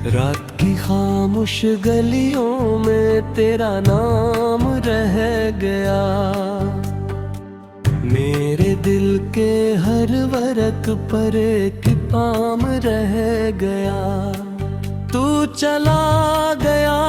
रात की खामोश गलियों में तेरा नाम रह गया। मेरे दिल के हर वर्क पर एक पाम रह गया। तू चला गया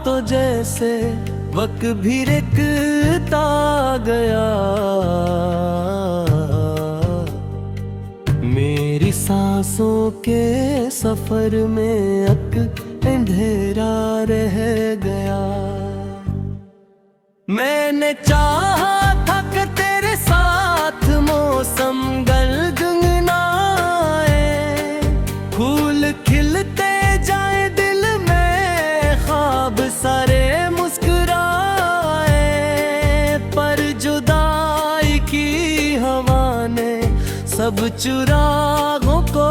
तो जैसे वक्त भी रिकता गया। मेरी सांसों के सफर में अंधेरा रह गया। मैंने चाहा था कि तेरे साथ मौसम गनगनाए, फूल खिलते जाए दिल में, ख्वाब सारे मुस्कुराए। पर जुदाई की हवा ने सब चिरागों को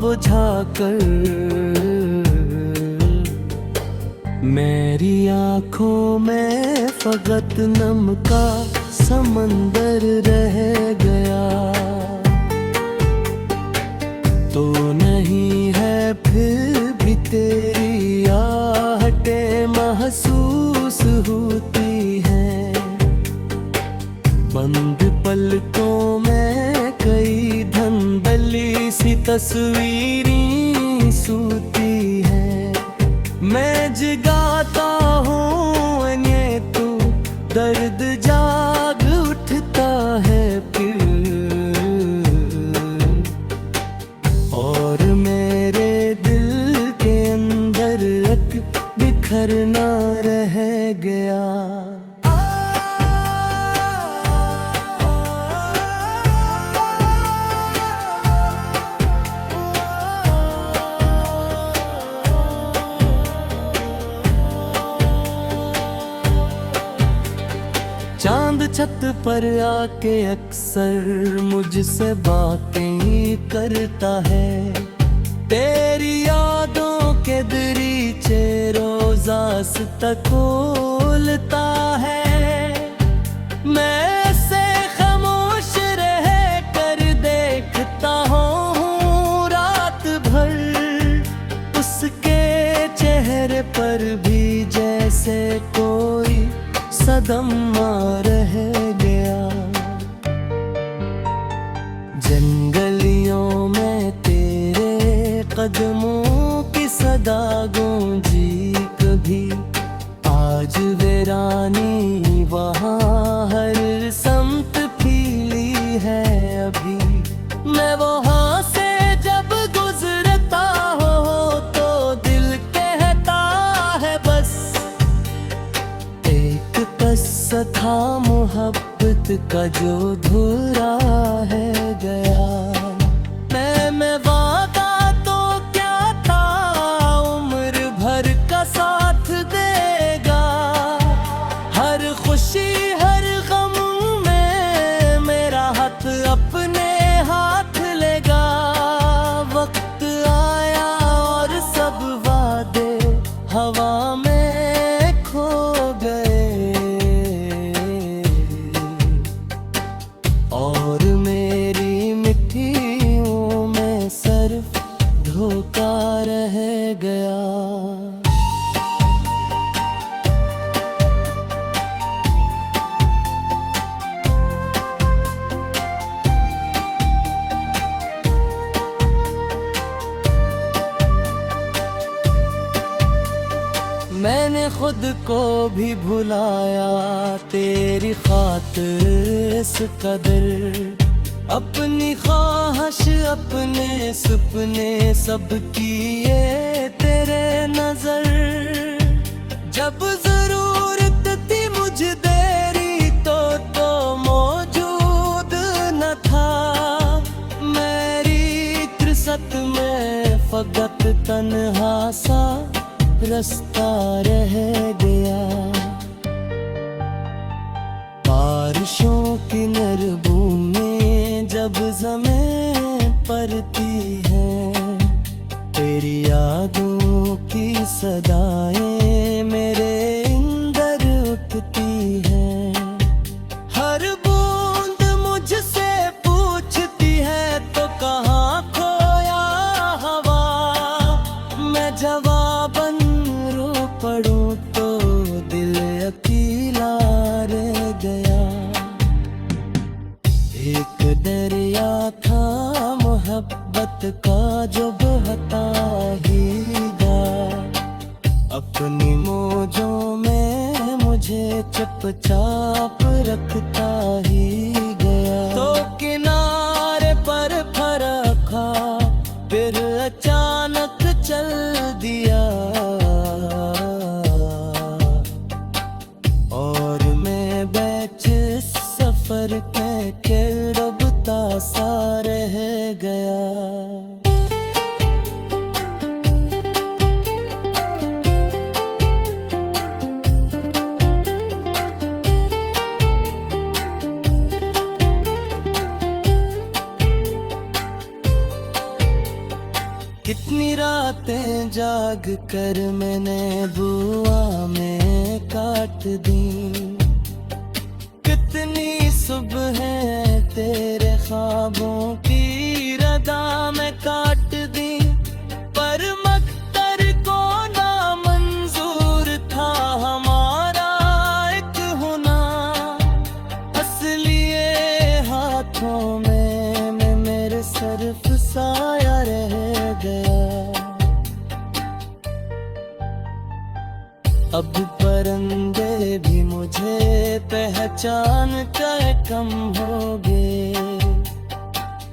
बुझाकर मेरी आँखों में फकत नम का समंदर रह गया। तो नहीं है फिर भी तेरी आहटें महसूस होती हैं। बंद पलकों में कई धंधली सी तस्वीरें सूती हैं। मैं जगाता हूँ ये तू दर्द जाग उठता है फिर, और मेरे दिल के अंदर एक बिखरना रह गया। चांद छत पर आके अक्सर मुझसे बातें करता है। तेरी यादों के दरीचे रोज़ रास्ता खोलता है। मैं ऐसे खामोश रह कर देखता हूँ रात भर, उसके चेहरे पर भी जैसे कोई सदमा रह गया। जंगलियों में तेरे कदमों की सदा गूंजी कभी, आज वीरानी वहाँ हर समत फीली है अभी। मैं वहाँ से जब गुजरता हो तो दिल कहता है बस, एक कस्सा था मोहब्बत का जो धुरा है गया। मैं वादा तो क्या था उम्र भर का साथ देगा, हर खुशी हर गम में मेरा हाथ अपने हाथ लेगा। वक्त आया और सब वादे हवा में खो गए, और मेरी मिट्टियों में सिर्फ धोखा रह गया। मैंने खुद को भी भुलाया तेरी खातिर इस कदर, अपनी ख्वाहिश अपने सपने सब किए तेरे नजर। जब जरूरत थी मुझे तेरी तो मौजूद न था। मेरी तिरसत में फकत तन्हा सा रास्ता रह गया। बारिशों की नर बूंदें जब ज़मीं पड़ती हैं, तेरी यादों की सदाएं मेरे अंदर उठती हैं। हर बूंद मुझसे पूछती है तो कहाँ खोया हवा, मैं जवाब का जो बहता ही गा, अपनी मौजों में मुझे चुपचाप रखता ही गया। तो किनारे पर फरखा, फिर अचानक चल दिया, और मैं बैठ सफर के डूबता सा रह गया। कितनी रातें जाग कर मैंने बुआ में काट दी, कितनी सुबहें तेरे ख्वाबों की रदा में काट दी। पर मख्तर को ना मंजूर था हमारा एक होना, असलिए हाथों में मैं मेरे सिर्फ साया रह गया। अब परिंदे भी मुझे पहचान कर कम हो गए,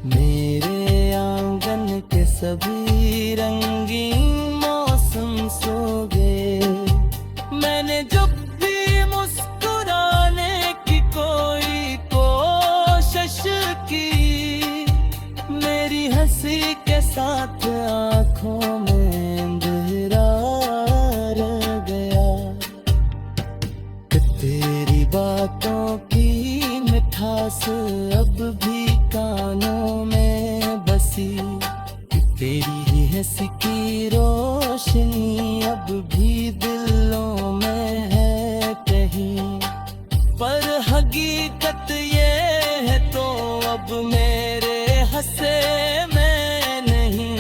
मेरे आंगन के सभी रंगीन मौसम सो गए। मैंने जब भी मुस्कुराने की कोई कोशिश की, मेरी हंसी के साथ आंखों में अंधेरा रह गया। तेरी बातों की मिठास अब भी कानों में बसी, तेरी ही हंसी की रोशनी अब भी दिलों में है कहीं। पर हकीकत ये है तो अब मेरे हंसे में नहीं,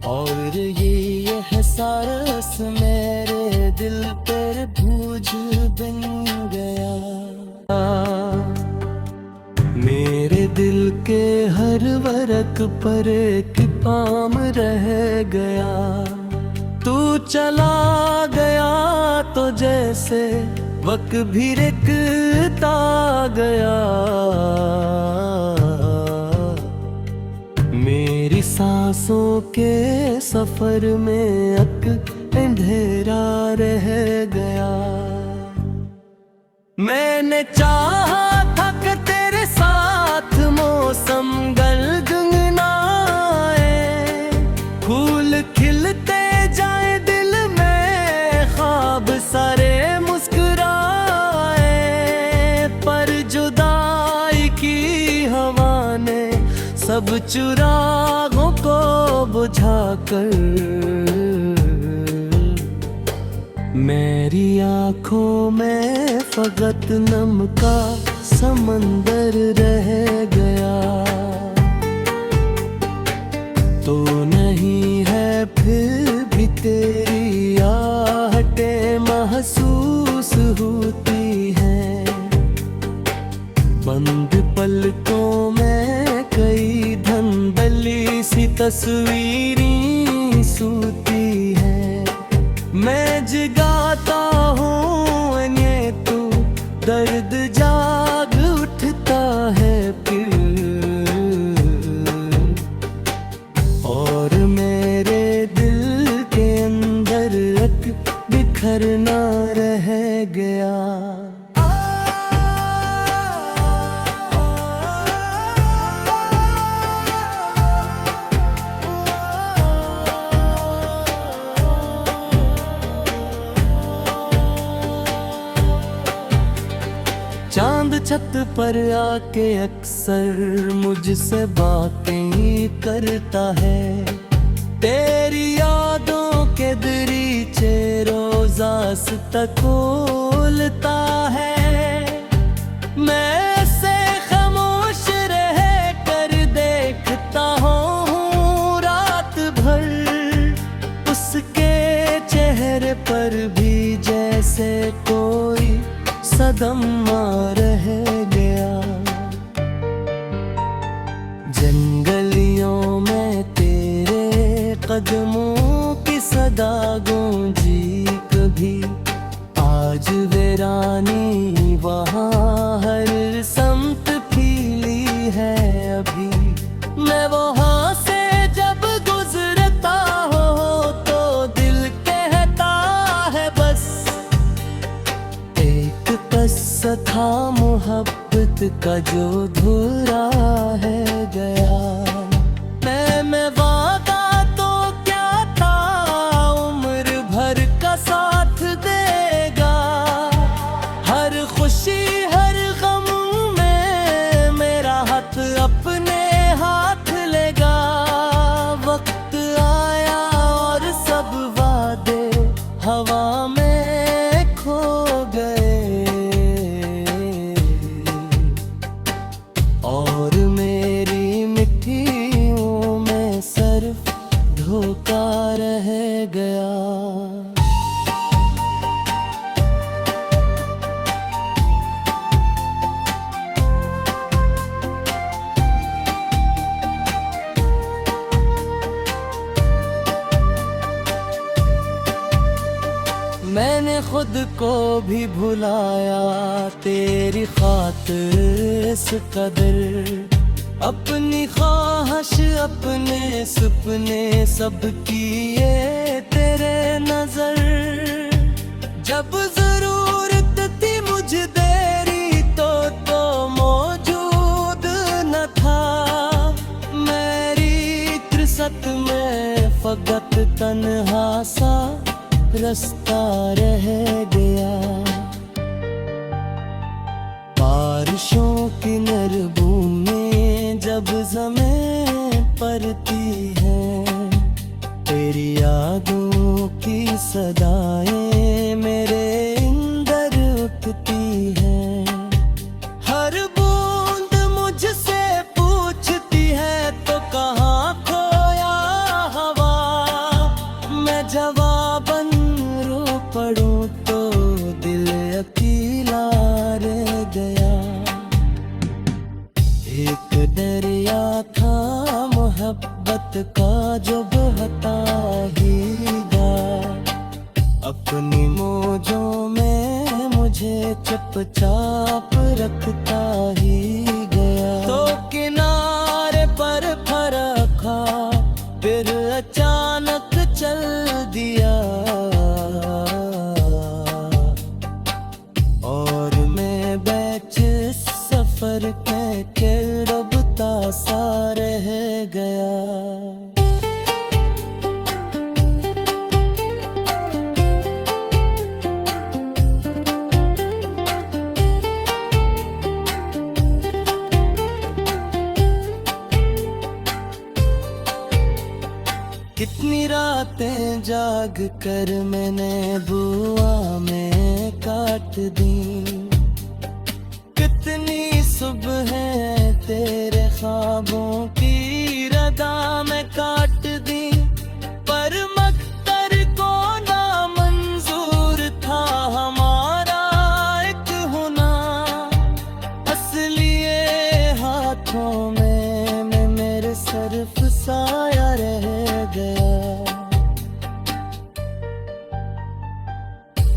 और ये एहसास मेरे दिल पर बोझ बन गया। मेरे दिल के हर वर्क पर एक पाम रह गया। तू चला गया तो जैसे वक्त भी रिकता गया, मेरी सांसों के सफर में अंधेरा रह गया। मैंने चाहा था कि तेरे साथ मौसम गलगलाए, फूल खिलते जाए दिल में, ख्वाब सारे मुस्कुराए। पर जुदाई की हवा ने सब चिरागों को बुझाकर मेरी आँखों में फकत नम का समंदर रह गया। तो नहीं है फिर भी तेरी आहटें महसूस होती हैं, बंद पलकों में कई धंधली सी तस्वीरें सूती हैं। मैं जगाता हूँ ये तू दर्द जाग उठता है फिर, और मेरे दिल के अंदर एक बिखरना रह गया। चांद छत पर आके अक्सर मुझसे बातें करता है, तेरी यादों के दरीचे रोज़ रास्ता खोलता है। मैं ऐसे खामोश रह कर देखता हूँ रात भर, उसके चेहरे पर भी जैसे कोई सदमा रह गया। जंगलियों में तेरे कदमों की सदा गूंजी कभी, आज वीरानी वहाँ हर समत फीली है अभी। मैं वहाँ से जब गुजरता हो तो दिल कहता है बस, एक कस्सा था मोहब्बत का जो धुरा है गया। मैं वादा तो क्या था, उम्र भर का साथ देगा, हर खुशी हर गम में मेरा हाथ अपने हाथ लेगा। वक्त आया और सब वादे हवा में खो गए, और मेरी मिट्टियों में सिर्फ धोखा रह गया। मैंने खुद को भी भुलाया तेरी खातिर इस कदर, अपनी ख्वाहिश अपने सपने सब किए तेरे नजर। जब जरूरत थी मुझे तेरी तो मौजूद न था, मेरी तिरसत में फकत तन्हा सा रास्ता रह गया। बारिशों की नर बूंदें जब ज़मीं पड़ती है, तेरी यादों की सदाएं मेरे अंदर उठती हैं। हर बूंद मुझसे पूछती है तो कहाँ खोया हवा, मैं जवाबन पढ़ूं तो दिल अकेला रह गया। एक दरिया था मोहब्बत का जो बहता हीगा, अपनी मौजों में मुझे चुपचाप रखता ही गया। तो किनारे पर फरखा फिर अचानक चल दिया, और मैं बैठ सफर के डूबता सा रह गया। कितनी रातें जाग कर मैंने बुआ में काट दी, कितनी सुबह तेरे ख्वाबों की रदा में काट दी। पर मक्तर को ना मंजूर था हमारा एक होना, असलिए हाथों में मेरे सिर्फ साया रह गया।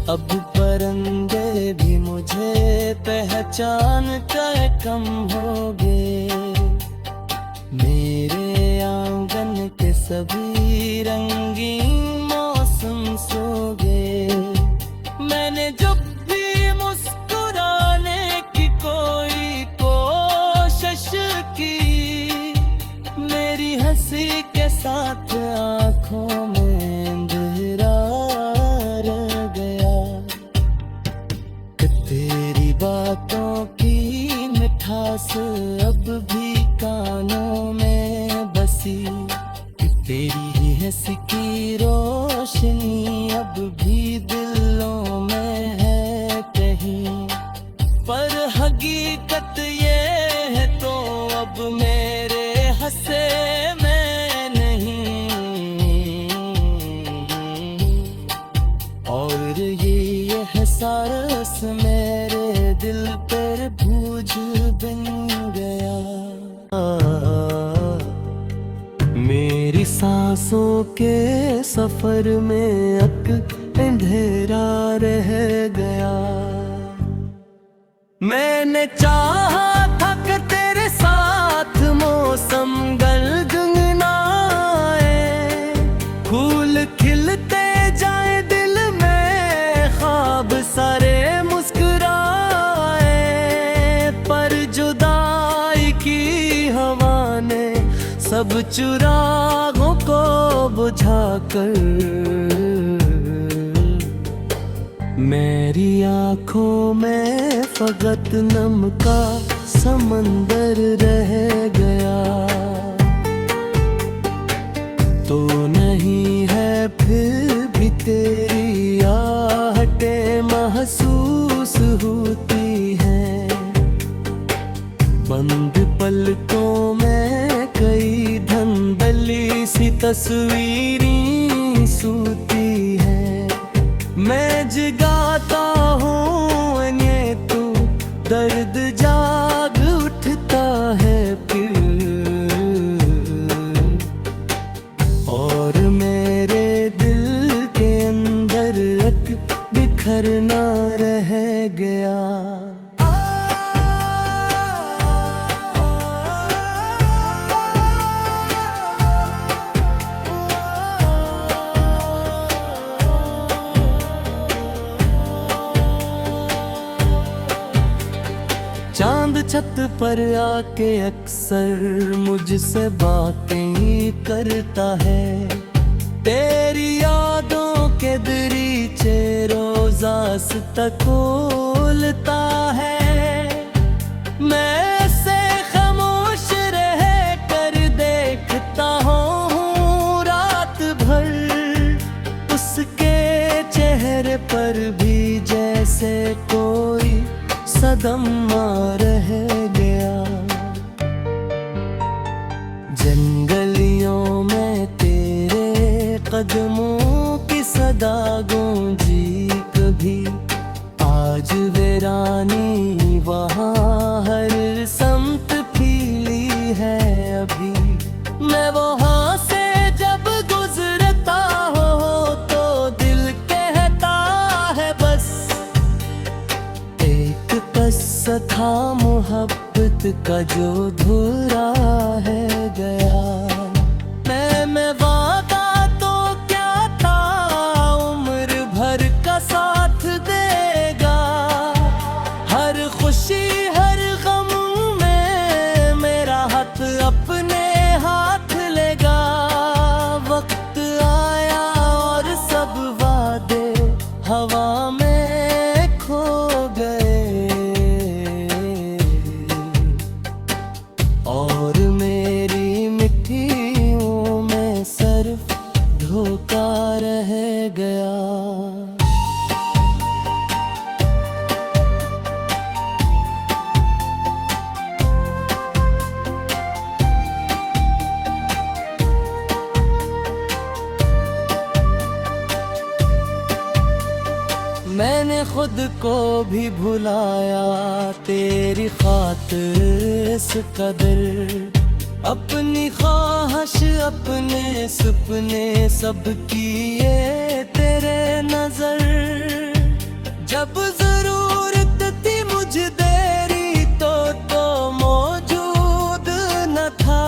अब परिंदे भी मुझे पहचान कर कम हो गए, मेरे आंगन के सभी रंगीन मौसम सो गए। मैंने जब भी मुस्कुराने की कोई कोशिश की, मेरी हंसी के साथ आंखों में अंधेरा रह गया। तेरी बातों की मिठास अब भी कानों में बसी, तेरी हंसी की रोशनी अब भी दिलों में है कहीं। पर हकीकत ये है तो अब मेरे हंसे में नहीं, और ये एहसास मेरे दिल पर बोझ बन गया। मेरी सांसों के सफर में अंधेरा रह गया। मैंने चाहा था कि तेरे साथ मौसम गनगनाए, फूल खिलते जाए दिल में, ख्वाब सारे मुस्कुराए, पर जुदाई की हवा ने सब चिरागों को बुझाकर मेरी आँखों में फकत नम का समंदर रह गया। तो नहीं है फिर भी तेरी आहटें महसूस होती हैं, बंद पलकों में कई धंधली सी तस्वीरें सूती हैं। मैं जगाता हूँ ये तू दर्द जाग उठता है फिर, और मेरे दिल के अंदर एक बिखरना रह गया। चांद छत पर आके अक्सर मुझसे बातें करता है, तेरी यादों के दरीचे रोज़ रास्ता खोलता है। मैं ऐसे खामोश रह कर देखता हूँ रात भर, उसके चेहरे पर भी जैसे कोई सदमा रह गया। जंगलियों में तेरे कदमों की सदा गूंजी कभी, आज वीरानी वहाँ हर समत फीली है अभी। मैं वहाँ से जब गुजरता हो तो दिल कहता है बस, एक कस्सा था मोहब्बत का जो धुरा है गया। मैं वादा तो क्या था, उम्र भर का साथ देगा, हर खुशी हर गम में मेरा हाथ अपने हाथ लेगा। वक्त आया और सब वादे हवा में खो गए, और मेरी मिट्टियों में सिर्फ धोखा रह गया। मैंने खुद को भी भुलाया तेरी खातिर इस कदर, अपनी ख्वाहिश अपने सपने सब किए तेरे नजर। जब जरूरत थी मुझे तेरी तो मौजूद न था,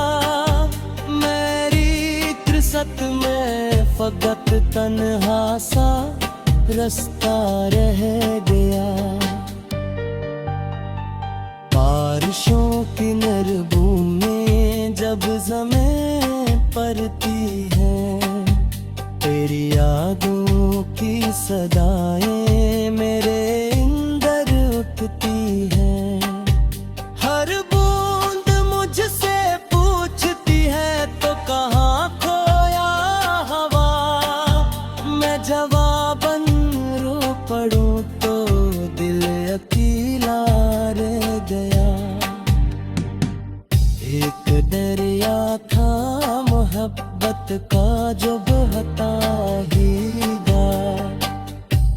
मेरी तिरसत में फकत तन्हा सा रास्ता रह गया। बारिशों की नर बूंदें जब ज़मीं पड़ती हैं, तेरी यादों की सदाएं मेरे अंदर उठती हैं। हर बूंद मुझसे पूछती है तो कहाँ खोया हवा, मैं जवाबन रो पड़ूं तो दिल अकेला रह गया। एक दरिया था मोहब्बत का जो बहता ही गा,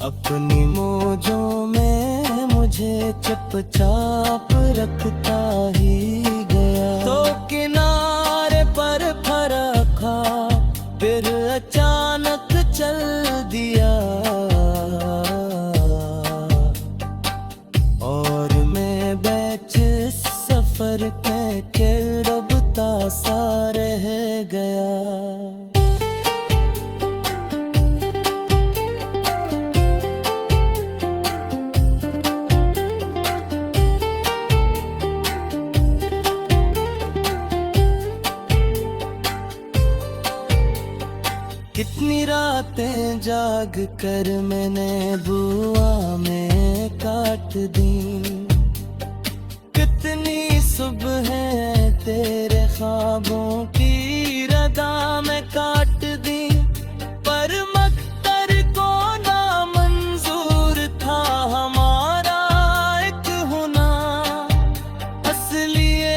अपनी मौजों में मुझे चुपचाप रखता ही गया। तो किनारे पर फरक कितनी रातें जाग कर मैंने बुआ में काट दी, कितनी सुबह तेरे ख्वाबों की रदा में काट दी। पर मख्तर को ना मंजूर था हमारा एक होना, असलिए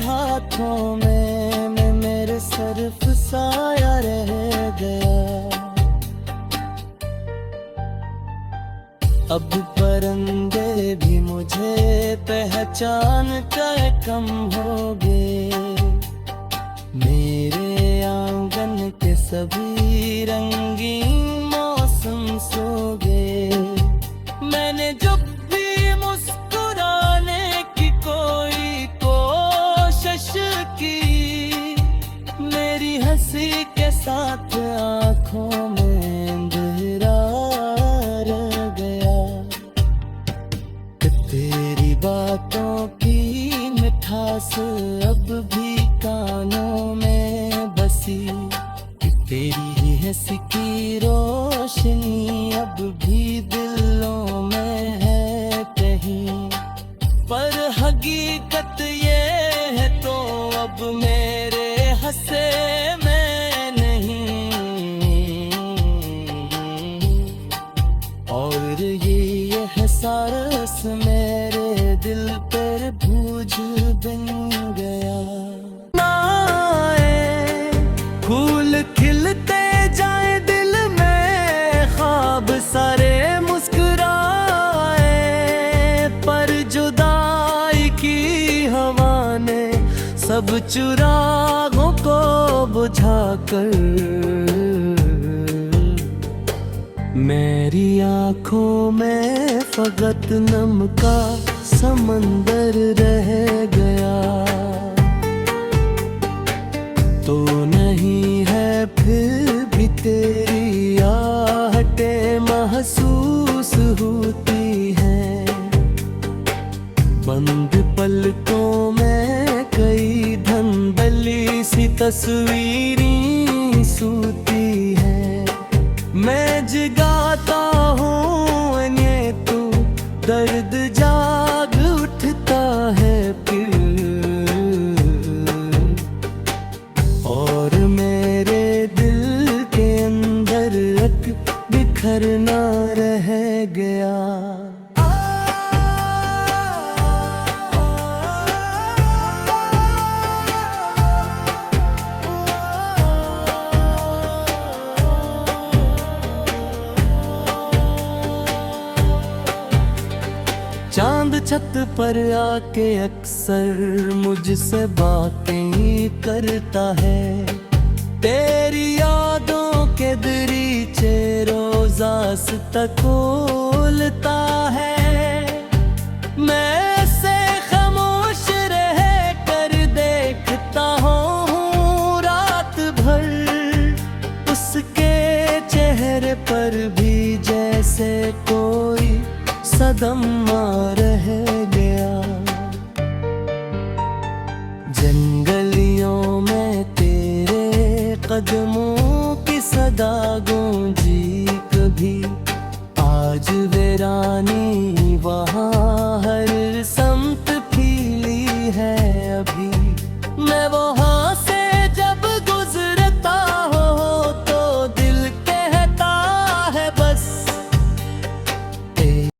हाथों में मेरे सिर्फ साया रह गया। अब परिंदे भी मुझे पहचान कर कम हो गए, मेरे आंगन के सभी रंगीन मौसम सो गए। मैंने जब भी मुस्कुराने की कोई कोशिश की, मेरी हंसी के साथ आंखों में अंधेरा रह गया। तेरी बातों की मिठास अब भी कानों में बसी, तेरी ही हंसी की रोशनी अब भी दिलों में है कहीं। पर हकीकत ये है तो अब मेरे हंसे में नहीं, और ये एहसास मेरे दिल पर बोझ बन गया। ना आए फूल खिलते जाए दिल में, ख्वाब सारे मुस्कुराए, पर जुदाई की हवा ने सब चिरागों को बुझाकर मेरी आँखों में फकत नम का समंदर रह गया। तो नहीं है फिर भी तेरी आहटें महसूस होती हैं, बंद पलकों में कई धंधली सी तस्वीरें सूती हैं। मैं जगाता हूँ ये तू दर्द जाग उठता है फिर, और मेरे दिल के अंदर एक बिखरना रह गया। चांद छत पर आके अक्सर मुझसे बातें करता है, तेरी यादों के दरीचे रोज़ तक खोलता है। मैं ऐसे खामोश रह कर देखता हूँ रात भर, उसके चेहरे पर भी जैसे कोई सदम